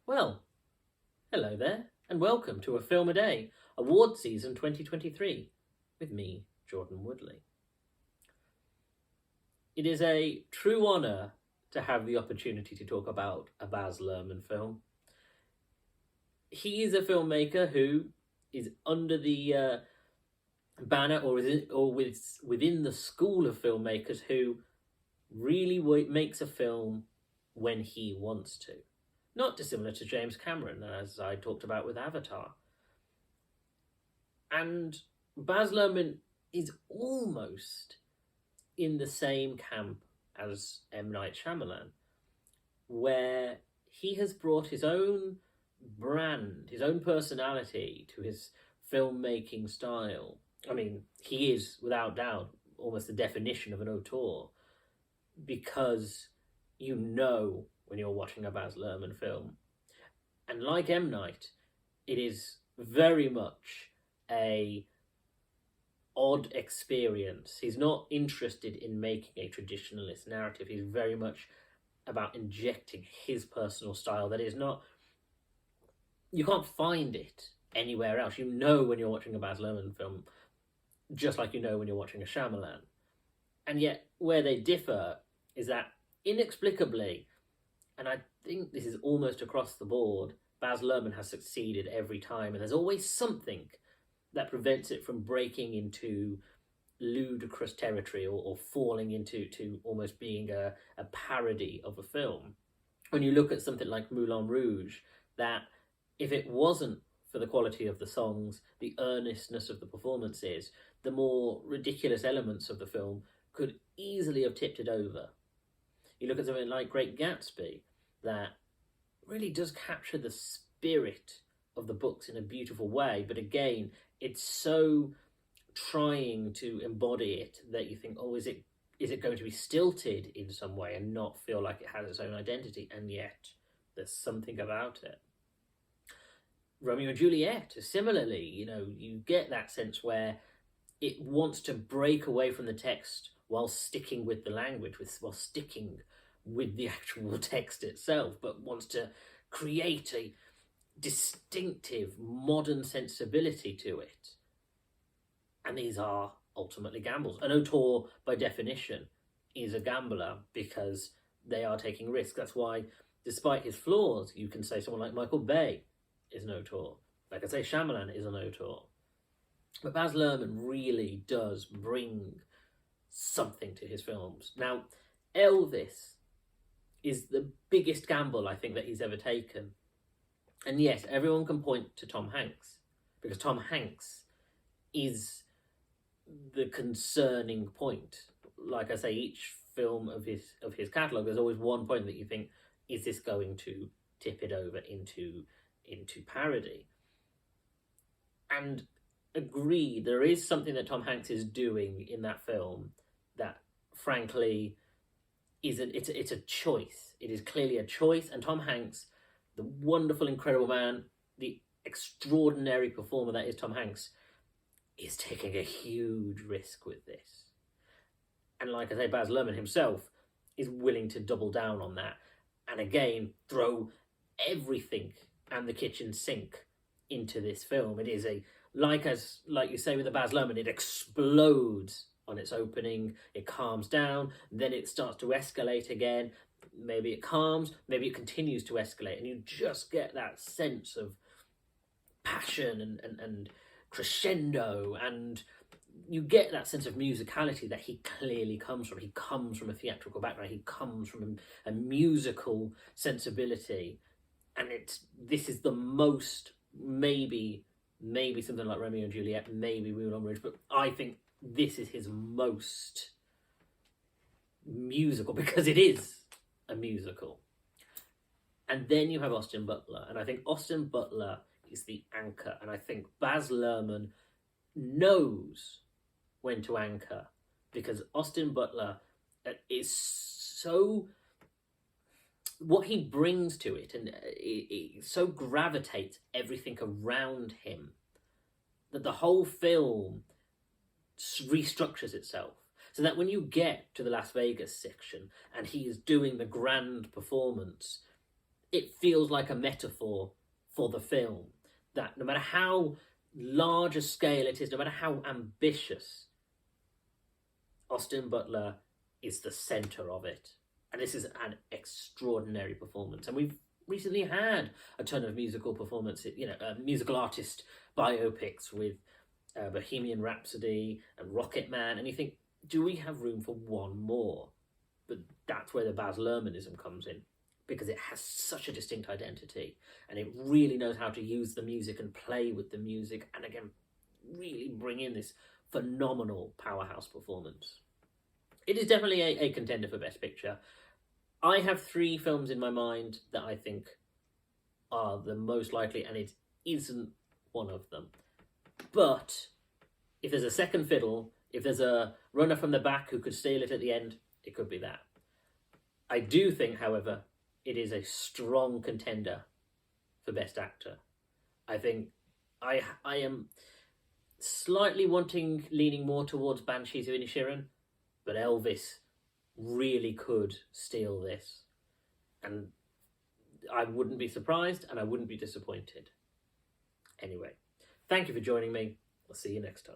Well, hello there, and welcome to A Film a Day, award season 2023, with me, Jordan Woodley. It is a true honour to have the opportunity to talk about a Baz Luhrmann film. He is a filmmaker who is under the banner within the school of filmmakers who really makes a film when he wants to. Not dissimilar to James Cameron, as I talked about with Avatar. And Baz Luhrmann is almost in the same camp as M. Night Shyamalan, where he has brought his own brand, his own personality to his filmmaking style. I mean, he is, without doubt, almost the definition of an auteur, because you know when you're watching a Baz Luhrmann film. And like M. Night, it is very much a odd experience. He's not interested in making a traditionalist narrative. He's very much about injecting his personal style that is not... You can't find it anywhere else. You know when you're watching a Baz Luhrmann film, just like you know when you're watching a Shyamalan. And yet, where they differ is that, inexplicably, and I think this is almost across the board, Baz Luhrmann has succeeded every time, and there's always something that prevents it from breaking into ludicrous territory or falling into almost being a parody of a film. When you look at something like Moulin Rouge, that if it wasn't for the quality of the songs, the earnestness of the performances, the more ridiculous elements of the film could easily have tipped it over. You look at something like Great Gatsby, that really does capture the spirit of the books in a beautiful way, but again, it's so trying to embody it that you think, oh, is it going to be stilted in some way and not feel like it has its own identity? And yet, there's something about it. Romeo and Juliet, similarly, you get that sense where it wants to break away from the text while sticking with the language, while sticking with the actual text itself, but wants to create a distinctive modern sensibility to it. And these are ultimately gambles. An auteur, by definition, is a gambler because they are taking risks. That's why, despite his flaws, you can say someone like Michael Bay is an auteur. Like I say, Shyamalan is an auteur. But Baz Luhrmann really does bring something to his films. Now, Elvis is the biggest gamble I think that he's ever taken. And yes, everyone can point to Tom Hanks, because Tom Hanks is the concerning point. Like I say, each film of his catalogue, there's always one point that you think, is this going to tip it over into parody? And agree, there is something that Tom Hanks is doing in that film that, frankly, it's a choice. It is clearly a choice, and Tom Hanks, the wonderful, incredible man, the extraordinary performer that is Tom Hanks, is taking a huge risk with this. And like I say, Baz Luhrmann himself is willing to double down on that, and again, throw everything and the kitchen sink into this film. It is like you say with the Baz Luhrmann, it explodes on its opening, it calms down, then it starts to escalate again. Maybe it calms, maybe it continues to escalate, and you just get that sense of passion and crescendo, and you get that sense of musicality that he clearly comes from. He comes from a theatrical background, he comes from a musical sensibility, and this is the most, maybe something like Romeo and Juliet, maybe Moulin Rouge, but I think this is his most musical, because it is a musical. And then you have Austin Butler, and I think Austin Butler is the anchor, and I think Baz Luhrmann knows when to anchor, because Austin Butler is so... what he brings to it, and it so gravitates everything around him, that the whole film restructures itself. So that when you get to the Las Vegas section and he is doing the grand performance, it feels like a metaphor for the film. That no matter how large a scale it is, no matter how ambitious, Austin Butler is the centre of it. And this is an extraordinary performance. And we've recently had a ton of musical performances, musical artist biopics with Bohemian Rhapsody and Rocket Man. And you think, do we have room for one more? But that's where the Baz Luhrmannism comes in, because it has such a distinct identity and it really knows how to use the music and play with the music and again really bring in this phenomenal powerhouse performance. It is definitely a contender for Best Picture. I have 3 films in my mind that I think are the most likely, and it isn't one of them. But if there's a second fiddle, if there's a runner from the back who could steal it at the end, it could be that. I do think, however, it is a strong contender for Best Actor. I think I am slightly leaning more towards Banshees of Inisherin, but Elvis really could steal this. And I wouldn't be surprised and I wouldn't be disappointed. Anyway, thank you for joining me. I'll see you next time.